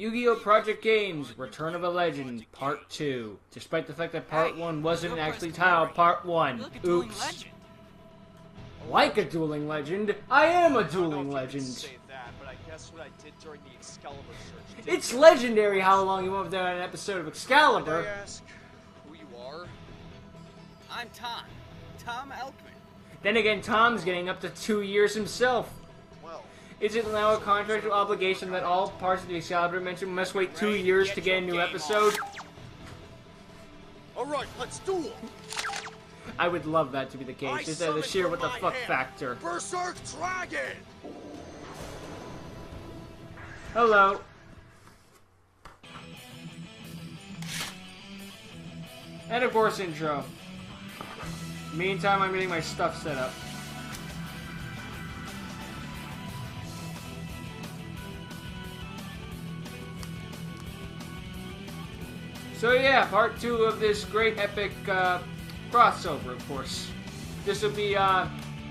Yu-Gi-Oh! Project Games Return of a Legend Part 2. Despite the fact that Part 1 wasn't actually titled Part 1. Oops. Like a dueling legend, I am a dueling legend. It's legendary how long you went without an episode of Excalibur. May I ask who you are? I'm Tom. Tom Elkman. Then again, Tom's getting up to 2 years himself. Well, Is it now a contractual obligation that all parts of the Excalibur mention must wait 2 years to get a new episode? alright, let's duel! I would love that to be the case, instead of the sheer what the fuck factor. Berserk Dragon! Hello. And of course, intro. Meantime, I'm getting my stuff set up. So yeah, part 2 of this great epic crossover, of course. This will be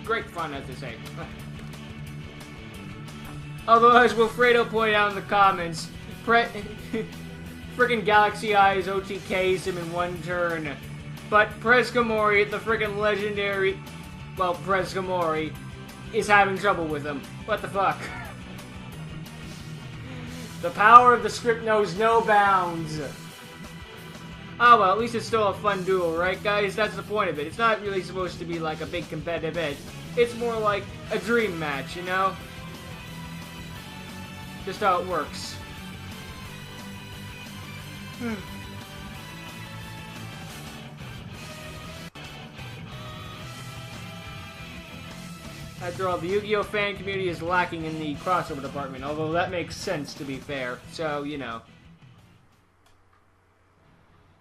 great fun, as they say. Although, as Wilfredo pointed out in the comments, frickin' Galaxy Eyes OTKs him in one turn. But Prescamori, the frickin' legendary, well, Prescamori, is having trouble with him. What the fuck? The power of the script knows no bounds. Oh well, at least it's still a fun duel, right guys? That's the point of it. It's not really supposed to be like a big competitive edge. It's more like a dream match, you know? Just how it works. After all, the Yu-Gi-Oh! Fan community is lacking in the crossover department, although that makes sense, to be fair. So, you know.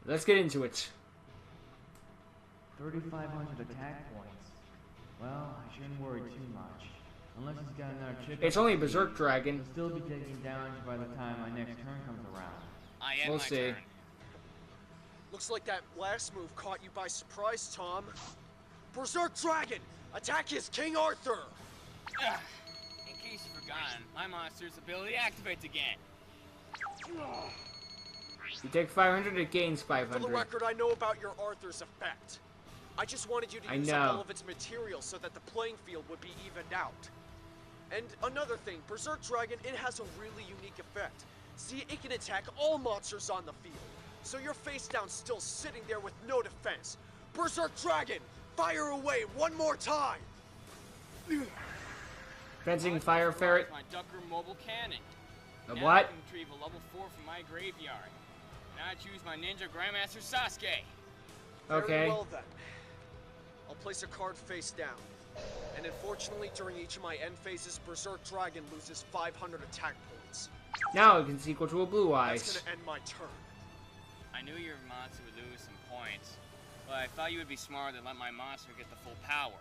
Let's get into it. 3,500 attack points. Well, I shouldn't worry too much. Unless he's got another chip. It's only a Berserk Dragon. He'll still be taking damage by the time my next turn comes around. We'll see. Looks like that last move caught you by surprise, Tom. Berserk Dragon! Attack his King Arthur! In case you've forgotten, my monster's ability activates again. You take 500, it gains For the 500. record, I know about your Arthur's effect. I just wanted you to use up all of its material so that the playing field would be evened out. And another thing, Berserk Dragon, it has a really unique effect. See, it can attack all monsters on the field. So you're face down still sitting there with no defense. Berserk Dragon, fire away one more time! Fencing Fire Ferret. My Ducker Mobile Cannon. The Now what? I can retrieve a level 4 from my graveyard. Now I choose my Ninja Grandmaster Sasuke. Okay. Very well then. I'll place a card face down. And unfortunately, during each of my end phases, Berserk Dragon loses 500 attack points. Now it can equal to a Blue Eyes. That's gonna end my turn. I knew your monster would lose some points, but I thought you would be smarter than let my monster get the full power.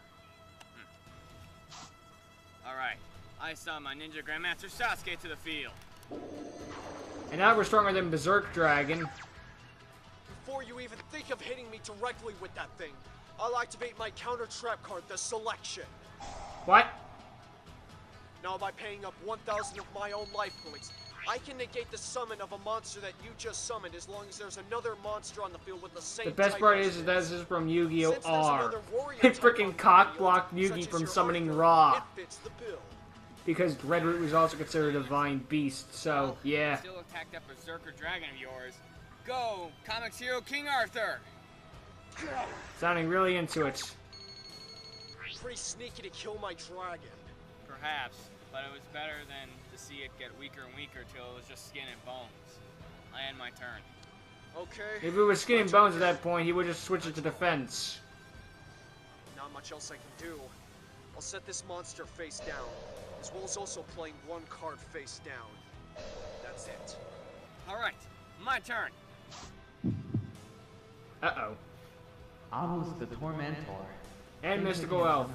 Alright, I summon my Ninja Grandmaster Sasuke to the field. And now we're stronger than Berserk Dragon. Before you even think of hitting me directly with that thing, I'll activate my counter trap card, the Selection. What? Now by paying up 1,000 of my own life points, I can negate the summon of a monster that you just summoned as long as there's another monster on the field with the same The best type part as is yours. that this is from Yu-Gi-Oh! Since there's R. another warrior It type on freaking the cock-blocked field, Yugi such as from your summoning Arthur, Ra. It fits the bill. Because Redroot was also considered a divine beast, so, Well, yeah. Still attack that Berserker Dragon of yours. Go, Comics hero King Arthur! Sounding really into it. Pretty sneaky to kill my dragon. Perhaps, but it was better than to see it get weaker and weaker till it was just skin and bones. I end my turn. Okay. If it was skin and bones at that point, he would just switch it to defense. Not much else I can do. I'll set this monster face down, as well as also playing one card face down. That's it. Alright, my turn. Uh-oh. Obelisk the Tormentor. And Mystical Elf.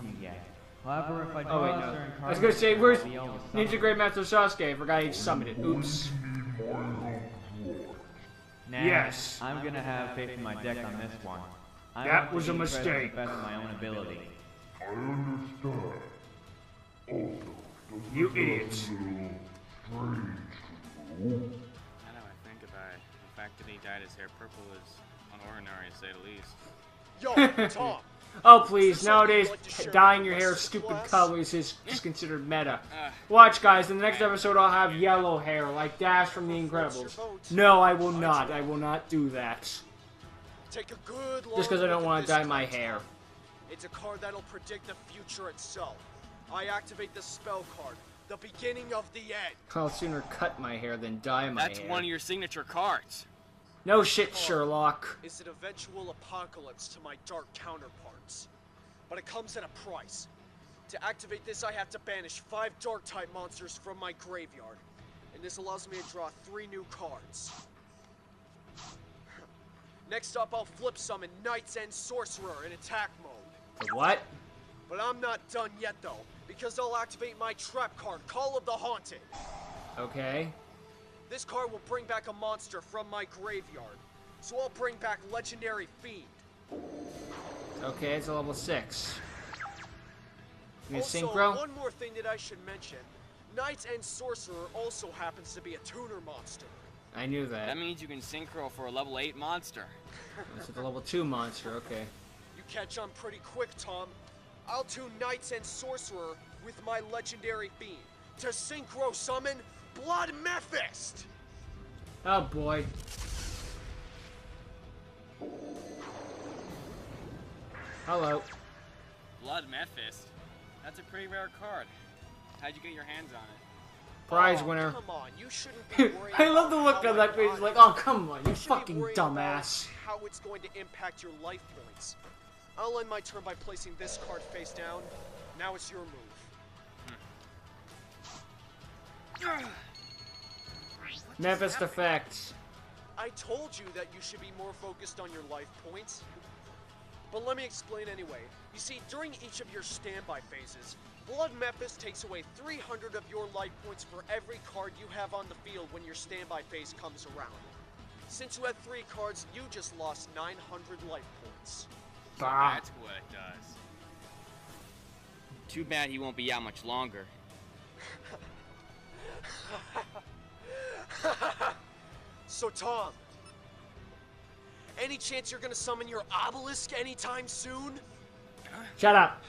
However, if I Oh draw wait, a no. certain card, I was gonna say, where's I'll be able to Ninja summon Great Master Sasuke? I forgot he summoned it. Oops. Nah, Yes. I'm gonna have faith in my deck on this one. I That want to was a be impressed with mistake. the best of my own ability. I understand. Also, does You this have a idiots. little strange to reason he dyed his hair purple is unordinary, to say the least. Yo, Tom. Oh please, Is there something nowadays you'd like to share dyeing with your the hair rest of the stupid class? colors is considered meta. Watch guys, in the next episode I'll have yellow hair, like Dash from The Incredibles. No, I will not. I will not do that. Take a good Just because I don't want to dye my card, hair. Tom. It's a card that'll predict the future itself. I activate the spell card, the beginning of the end. I'll sooner cut my hair than dye my That's hair. one of your signature cards. No shit, Sherlock. Is an eventual apocalypse to my dark counterparts. But it comes at a price. To activate this, I have to banish 5 dark-type monsters from my graveyard. And this allows me to draw 3 new cards. Next up, I'll flip summon Knight's End Sorcerer in attack mode. The what? But I'm not done yet, though, because I'll activate my trap card, Call of the Haunted. Okay. This card will bring back a monster from my graveyard. So I'll bring back Legendary Fiend. Okay, it's a level 6. You gonna Also, synchro? one more thing that I should mention. Knight's End Sorcerer also happens to be a tuner monster. I knew that. That means you can synchro for a level 8 monster. This is a level 2 monster, okay. You catch on pretty quick, Tom. I'll tune Knight's End Sorcerer with my Legendary Fiend to synchro summon Blood Mephist! Oh boy. Hello. Blood Mephist? That's a pretty rare card. How'd you get your hands on it? Prize Oh, winner. Come on, you shouldn't be worried I love the about look how on that I face. got Like, it. oh, come on, you should be fucking worried about dumbass. how it's going to impact your life points. I'll end my turn by placing this card face down. Now it's your move. Memphis effects. I told you that you should be more focused on your life points. But let me explain anyway. You see, during each of your standby phases, Blood Mephist takes away 300 of your life points for every card you have on the field when your standby phase comes around. Since you had 3 cards, you just lost 900 life points. Bah. That's what it does. Too bad he won't be out much longer. So Tom, any chance you're gonna summon your obelisk anytime soon? Shut up.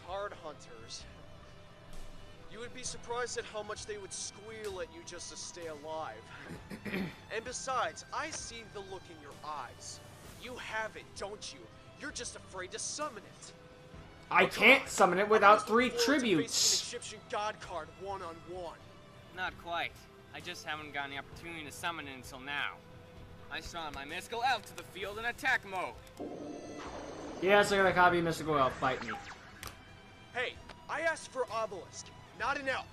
Card hunters. You would be surprised at how much they would squeal at you just to stay alive. And besides, I see the look in your eyes. You have it, don't you? You're just afraid to summon it. I can't summon it without 3 I'm looking forward to tributes. facing an Egyptian god card one-on-one. Not quite. I just haven't gotten the opportunity to summon it until now. I summon my mystical elf to the field in attack mode. Yes, I got a copy of Mystical Elf. Fight me. Hey, I asked for obelisk, not an elf.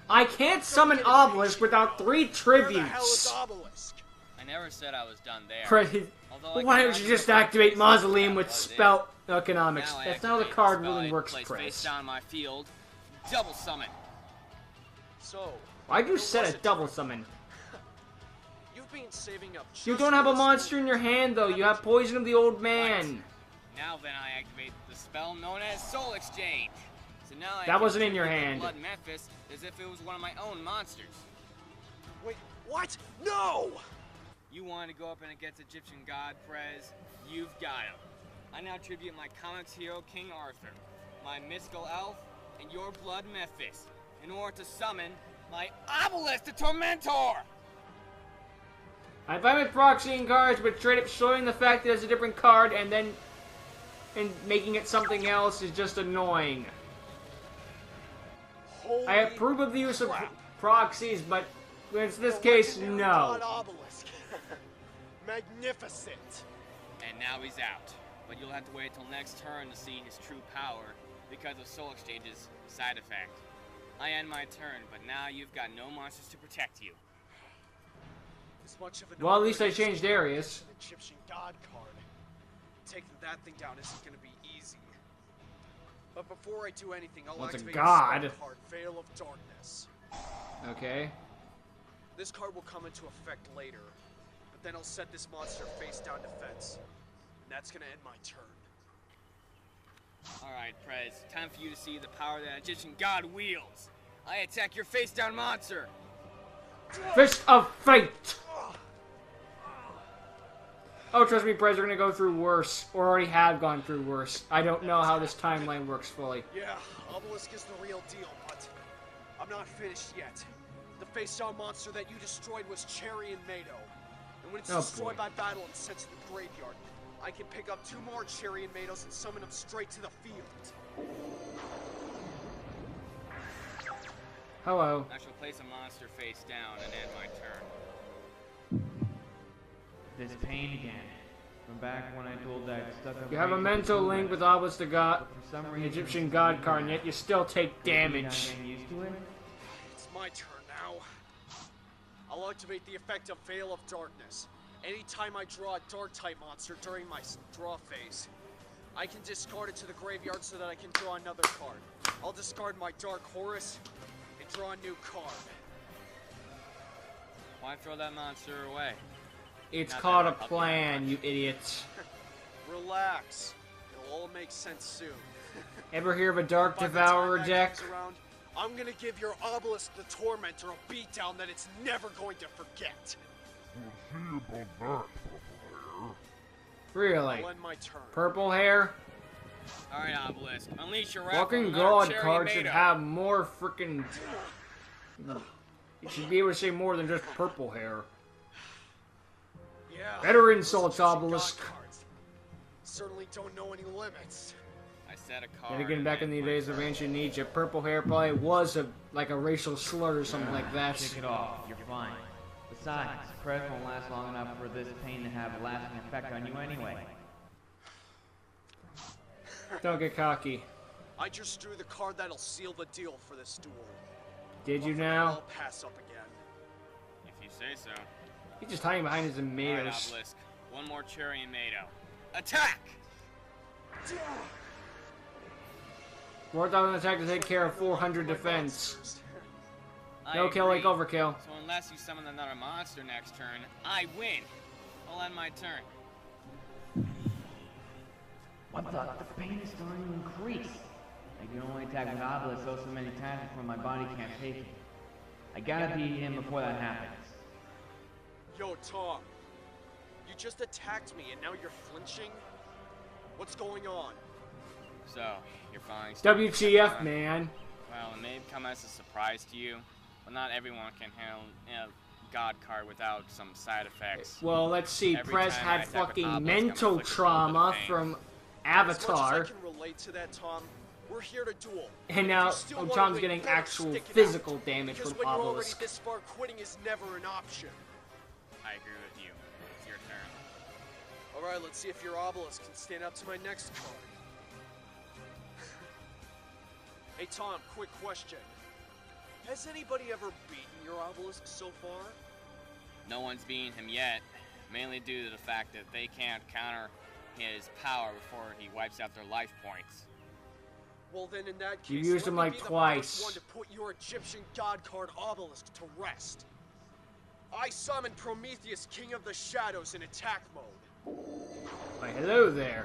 I can't summon Obelisk without 3 Where the hell is tributes. obelisk? I never said I was done there. Pretty. Although I Why can don't you argue just that activate face Mausoleum down with was it. spell economics? Now I That's not how the activate card spell really I works, place Chris. face down my field. Double summon. So, Why'd you where set was a it, double Tom? summon? You've been saving up You just don't have for a this monster in moment. your hand, though. You have Poison of the Old Man. Now then I activate the spell known as Soul Exchange. So now I That can wasn't in your tribute hand. Blood Memphis as if it was one of my own monsters. Wait, what? No! You wanted to go up and against Egyptian god Prez? You've got him. I now tribute my comics hero King Arthur, my mystical elf, and your Blood Memphis in order to summon my Obelisk the Tormentor! I'm fine with proxying cards, but straight up showing the fact that it's a different card and then making it something else is just annoying. Holy I approve of the use of crap. proxies, but in this The case, legendary no. god obelisk. Magnificent. And now he's out. But you'll have to wait till next turn to see his true power because of Soul Exchange's side effect. I end my turn, but now you've got no monsters to protect you. As much of an Well, at least I honor as changed an areas. Egyptian god card. Taking that thing down isn't going to be easy. But before I do anything, I'll What's a activate god? the spell card, Veil of Darkness. Okay. This card will come into effect later, but then I'll set this monster face down defense. And that's going to end my turn. Alright, Prez, time for you to see the power that Egyptian god wields. I attack your face down monster. Fist of Fate! Oh, trust me, Prez, we're gonna go through worse, or already have gone through worse. I don't know how this timeline works fully. Yeah, Obelisk is the real deal, but I'm not finished yet. The face-down monster that you destroyed was Cherry and Mado. And when it's destroyed by battle and sent to the graveyard, I can pick up 2 more Cherry and Mados and summon them straight to the field. Hello. I shall place a monster face down and end my turn. This pain again. From back when I told that stuck-up... You have a mental link with Obelisk the God, the Egyptian God card, and yet you still take damage. Used to it? It's my turn now. I'll activate the effect of Veil of Darkness. Anytime I draw a Dark-type monster during my draw phase, I can discard it to the graveyard so that I can draw another card. I'll discard my Dark Horus and draw a new card. Why throw that monster away? It's called a plan, you idiots. Relax. It'll all make sense soon. Ever hear of a Dark Devourer deck? I'm gonna give your Obelisk the Tormentor a beatdown that it's never going to forget. We'll see about that, Purple Hair. Really? I'll end my turn. Purple hair? Alright, Obelisk. Unleash your Fucking God card should have more freaking. You should be able to say more than just purple hair. Yeah. Better insults, Obelisk. Certainly don't know any limits. I set a card. And again, back in the days of ancient Egypt, purple hair probably was like a racial slur or something like that. Shake it off. You're fine. Besides, Prez won't last long enough for this pain to have a lasting effect on you anyway. Don't get cocky. I just drew the card that'll seal the deal for this duel. Did you now? I'll pass up again. If you say so. He's just hiding behind his Alright, tomatoes. Obelisk. One more Cherry and Mado. Attack! 4,000 attack to take care of 400 defense. No kill like overkill. So unless you summon another monster next turn, I win. I'll end my turn. What the? The pain is starting to increase. I can only attack with Obelisk so many times before my body can't take it. I gotta beat him before that happens. Yo, Tom. You just attacked me and now you're flinching? What's going on? So, you're finally WTF, man. Well, it may come as a surprise to you, but not everyone can handle a God card without some side effects. Well, let's see. Every Prez time I had attack with fucking Obelisk, mental I'm afflicted with trauma pain. from As much Avatar. as I can relate to that, Tom, we're here to duel. And if now you still wanna Tom's win, getting you better actual stick it physical out. damage Because from when you're already Obelisk. this far, quitting is never an option. I agree with you. It's your turn. Alright, let's see if your Obelisk can stand up to my next card. Hey Tom, quick question. Has anybody ever beaten your Obelisk so far? No one's beaten him yet, mainly due to the fact that they can't counter his power before he wipes out their life points. Well then, in that case, You used let him me like be the twice. first one to put your Egyptian god card Obelisk to rest. I summon Prometheus, King of the Shadows, in attack mode. Why, hello there.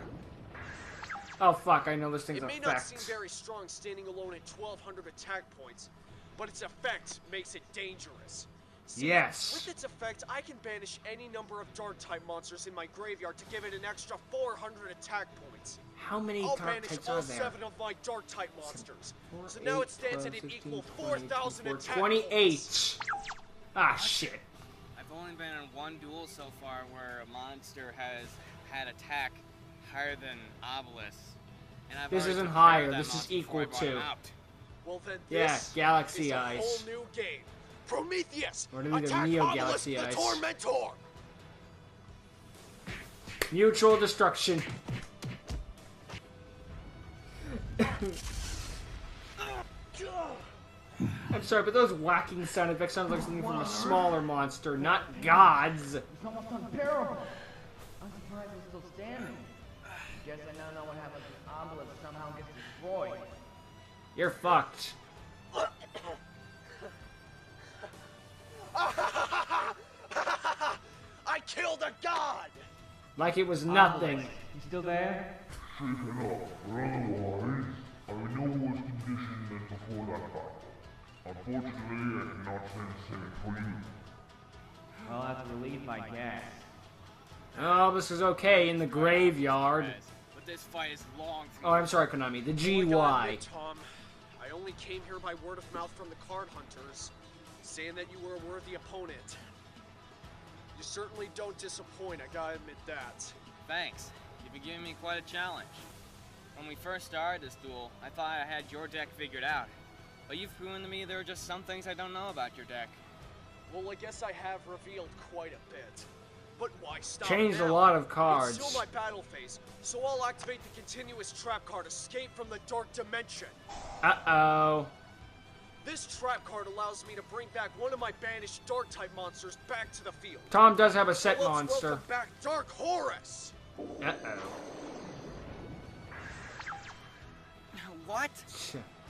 Oh fuck, I know this thing's It may not seem effect. very strong standing alone at 1,200 attack points, but its effect makes it dangerous. See, Yes. with its effect, I can banish any number of Dark-type monsters in my graveyard to give it an extra 400 attack points. How many I'll dark banish types all are there? 7 of my Dark-type monsters. 4, So now 8, it stands 12, at an 16, equal 20, 4,000 24, attack 28. points. Ah, shit. I've only been in one duel so far where a monster has had attack higher than Obelisk. And I've This already isn't took care of higher, that this is monster before I equal brought him to. out. Well then, Yeah, this Galaxy is a Eyes. whole new game. Prometheus, Or do we need a attack Neo Obelisk Galaxy the Eyes? Tormentor! Mutual destruction. I'm sorry, but those whacking sound effects sound like something from a smaller monster, not gods. It's almost unbearable. I'm surprised it's still standing. Guess I now know what happens if Obelisk somehow gets destroyed. You're fucked. I killed a god! Like it was nothing. Obelisk, you still there? Shake it off, or otherwise, I'm in no worse condition than before that battle. Unfortunately, I cannot say the same for you. Well, that's a relief, I guess. Oh, this is okay in the graveyard. But this fight is long from Oh, I'm sorry, Konami. The GY. Tom, I only came here by word of mouth from the card hunters, saying that you were a worthy opponent. You certainly don't disappoint, I gotta admit that. Thanks. You've been giving me quite a challenge. When we first started this duel, I thought I had your deck figured out. But you've proven to me there are just some things I don't know about your deck. Well, I guess I have revealed quite a bit. But why stop Changed now? a lot of cards. It's still my battle phase, so I'll activate the continuous trap card, Escape from the Dark Dimension. Uh-oh. This trap card allows me to bring back one of my banished Dark-type monsters back to the field. Tom does have a set Let's monster. welcome back Dark Horus! Uh-oh. What?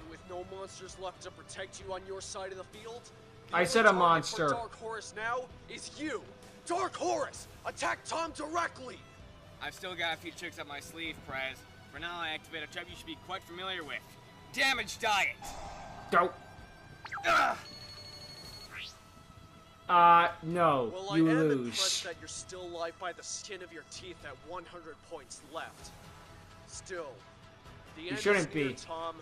With no monsters left to protect you on your side of the field, the I said only a target monster. for Dark Horus now is you! Dark Horus! Attack Tom directly! I've still got a few tricks up my sleeve, Prez. For now, I activate a trap you should be quite familiar with. Damage Diet! Go. No. Well, You I am lose. impressed that you're still alive by the skin of your teeth at 100 points left. Still, the end shouldn't is near, be. Tom.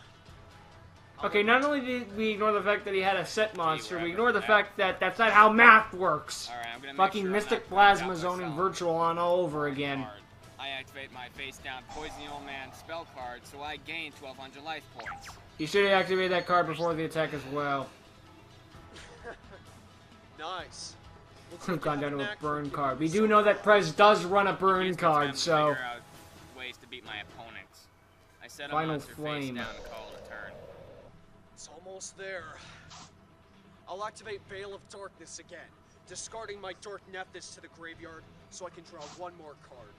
Okay, not only did we ignore the fact that he had a set monster, we ignore the fact that that's not how math works. Alright, I'm gonna make Fucking sure I'm Mystic not burned Plasma out Zone and myself. Virtual on all over again. Card. I activate my face down Poison the Old Man spell card, so I gain 1200 life points. You should have activated that card before the attack as well. Nice. Looks We've like gone you down have to a a knack for burn giving card. We do yourself know that Prez does run a burn Use my card, time to so... figure out ways to beat my opponents. I set a Final monster Flame. face down to call it a turn. It's almost there. I'll activate Veil of Darkness again, discarding my Dark Nephthys to the graveyard so I can draw one more card.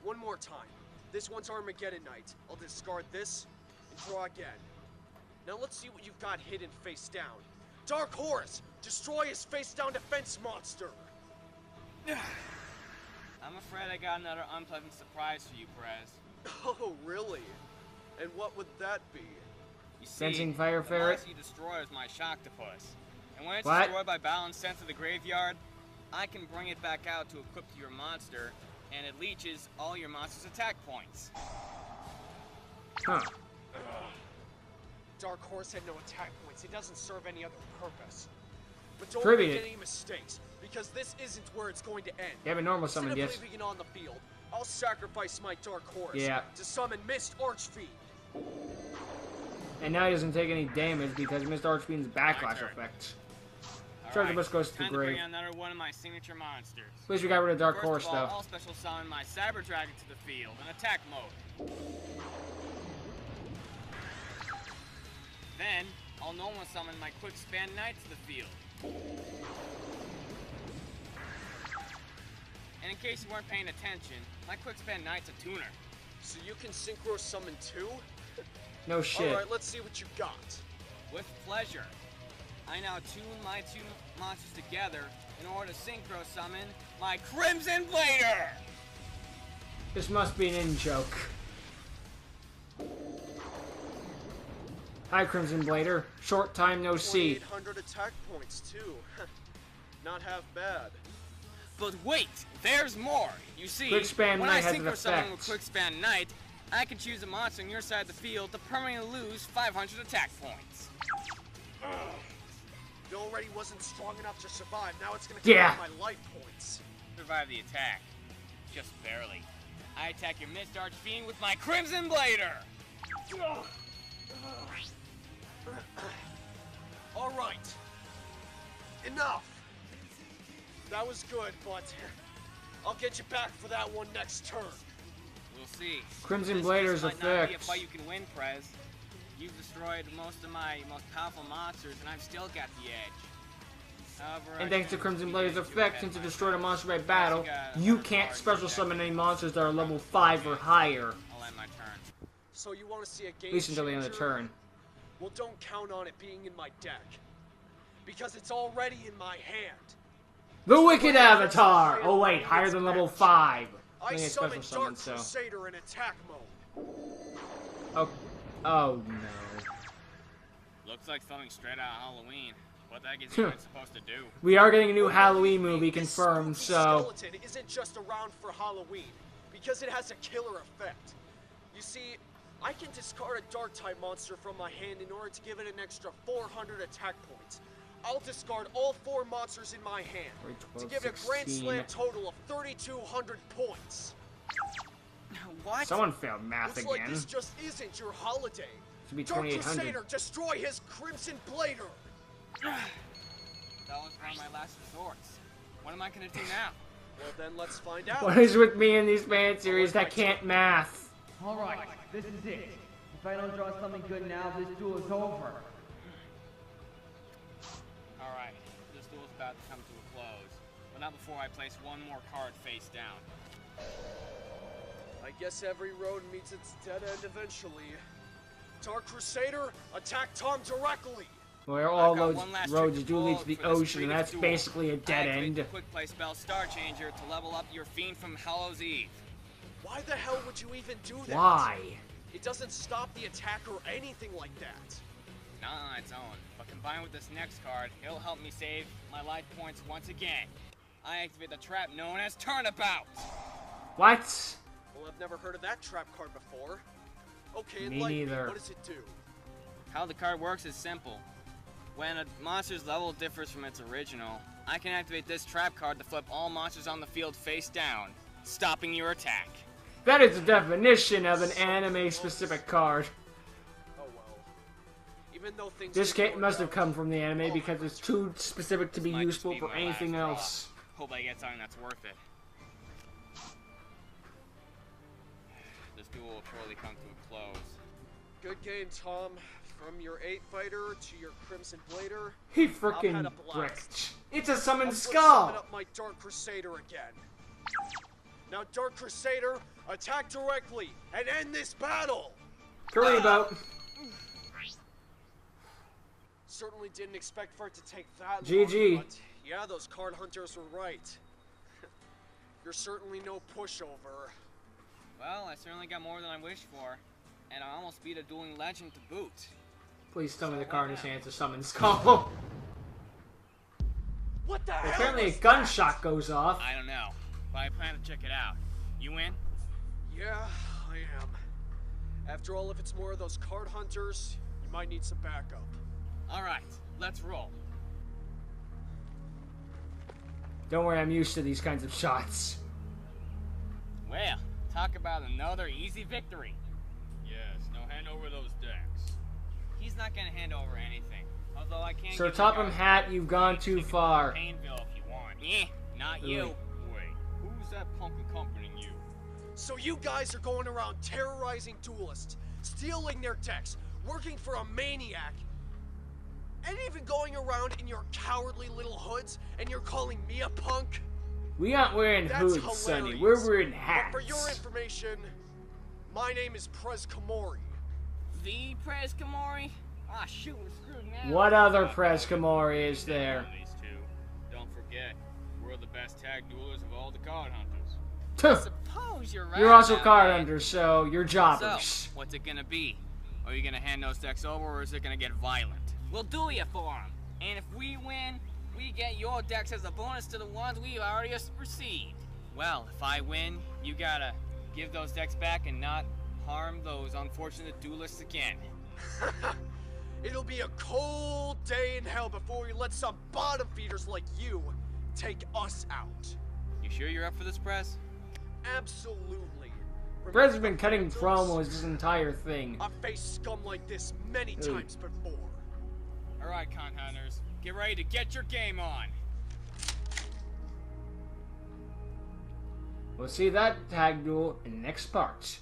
One more time. This one's Armageddon Knight. I'll discard this and draw again. Now let's see what you've got hidden face down. Dark Horus! Destroy his face down defense monster! I'm afraid I got another unpleasant surprise for you, Perez. Oh, really? And what would that be? You see, Sensing Fire the Ferret? monster you destroy is my Shocktopus. And when it's What? destroyed by Balance Sense of the graveyard, I can bring it back out to equip to your monster, and it leeches all your monster's attack points. Huh. Dark Horse had no attack points. It doesn't serve any other purpose. But don't Tribute make it. any mistakes, because this isn't where it's going to end. You have a normal Instead summon, of yes. leaving it on the field, I'll sacrifice my Dark Horse Yeah. to summon Mist Archfiend. And now he doesn't take any damage because Mr. Archfiend's backlash turn. effect. Charge of us goes to the time to bring grave. out another one of my signature monsters. At least we got rid of Dark First Horse, of all, though. I'll special summon my Cyber Dragon to the field in attack mode. Then, I'll normal summon my Quick Span Knight to the field. And in case you weren't paying attention, my Quick Span Knight's a tuner. So you can synchro summon too? No shit. Alright, let's see what you got. With pleasure. I now tune my two monsters together in order to synchro summon my Crimson Blader! This must be an in-joke. Hi, Crimson Blader. Short time no see. 2,800 attack points too. Not half bad. But wait, there's more! You see, Quick Span when Knight I has an synchro summon effect. with Quick Span Knight, I can choose a monster on your side of the field to permanently lose 500 attack points. It already wasn't strong enough to survive, now it's gonna Yeah. cut my life points. Survive the attack. Just barely. I attack your Mist Archfiend with my Crimson Blader! Alright. Enough! That was good, but I'll get you back for that one next turn. We'll see. Crimson This Blader's might not be a effects. fight you can win, Prez. You've destroyed most of my most powerful monsters, and I've still got the edge. However, And I thanks to can't Crimson beat Blader's you effect, at since it my destroyed a turn. monster by Plus, battle, got you another can't card special to summon check. any monsters that are level 5 or higher. I'll end my turn. So you want to see a game At least until the end of the changer? turn. Well, don't count on it being in my deck. Because it's already in my hand. The Wicked Avatar! Oh wait, higher than level 5. I Only a summon special Dark summon, so. Crusader in attack mode. Oh, oh no. Looks like something straight out of Halloween. What the heck is he even supposed to do? We are getting a new Halloween movie confirmed, this so... skeleton isn't just around for Halloween, because it has a killer effect. You see, I can discard a Dark-type monster from my hand in order to give it an extra 400 attack points. I'll discard all 4 monsters in my hand 12, to give it a Grand Slam total of 3,200 points. What? Someone failed math Looks again. like this just isn't your holiday. Should be Dark 2,800. Crusader, destroy his Crimson Blader! That was one of my last resorts. What am I gonna do now? Well then, let's find out. What is with me in these fan series that can't math? Alright, this is it. If I don't draw something good now, this duel is over. Alright, this duel's about to come to a close. But not before I place one more card face down. I guess every road meets its dead end eventually. Dark Crusader, attack Tom directly! Where all I've got those one last roads trick to do lead pull to the for this ocean, and that's duel. basically a dead Activate end. the quick play spell Star Changer to level up your Fiend from Hallows Eve. Why the hell would you even do that? Why? It doesn't stop the attack or anything like that. Not on its own, but combined with this next card, it'll help me save my life points once again. I activate the trap known as Turnabout. What? Well, I've never heard of that trap card before. Okay, Me enlighten me. neither. What does it do? How the card works is simple. When a monster's level differs from its original, I can activate this trap card to flip all monsters on the field face down, stopping your attack. That is the definition of an anime-specific card. Oh well. Even though things This didn't game work must have out, come from the anime all because my it's too specific to be Might just useful be for my anything last draw. else. Hope I get something that's worth it. This duel will surely come to a close. Good game, Tom. From your 8 fighter to your Crimson Blader. He I've had frickin' a blast. bricked. It's a summoned Let's skull! summon up my Dark Crusader again. Now, Dark Crusader, attack directly and end this battle! Curry boat. Certainly didn't expect for it to take that GG. long, but yeah, those card hunters were right. You're certainly no pushover. Well, I certainly got more than I wished for, and I almost beat a dueling legend to boot. Please tell me the card in his hand to summon skull. What the hell Apparently a was gunshot goes off. I don't know, but I plan to check it out. You in? that? Yeah, I am. After all, if it's more of those card hunters, you might need some backup. Alright, let's roll. Don't worry, I'm used to these kinds of shots. Well, talk about another easy victory. Yes, now hand over those decks. He's not gonna hand over anything. Although I can't. Sir Topham Hat, you've gone too far. Painville if you want. Not you. Wait, who's that punk accompanying you? So you guys are going around terrorizing duelists, stealing their decks, working for a maniac, and even going around in your cowardly little hoods, and you're calling me a punk? We aren't wearing That's hoods, hilarious. Sonny. We're wearing But for your hats. information, my name is Prez Kamori. The Prez Kamori? Ah, shoot, we're screwed now. What other Prescamori is there? These two. Don't forget, we're the best tag duelers of all the card hunters. Tuh. Suppose you're right. You're also about card that. hunters, so you're jobbers. So, what's it gonna be? Are you gonna hand those decks over, or is it gonna get violent? We'll duel you for them. And if we win, we get your decks as a bonus to the ones we've already received. Well, if I win, you gotta give those decks back and not harm those unfortunate duelists again. It'll be a cold day in hell before we let some bottom feeders like you take us out. You sure you're up for this, Prez? Absolutely. Prez has been cutting promos this entire thing. I've faced scum like this many times before. Alright, con hunters, get ready to get your game on. We'll see that tag duel in the next part.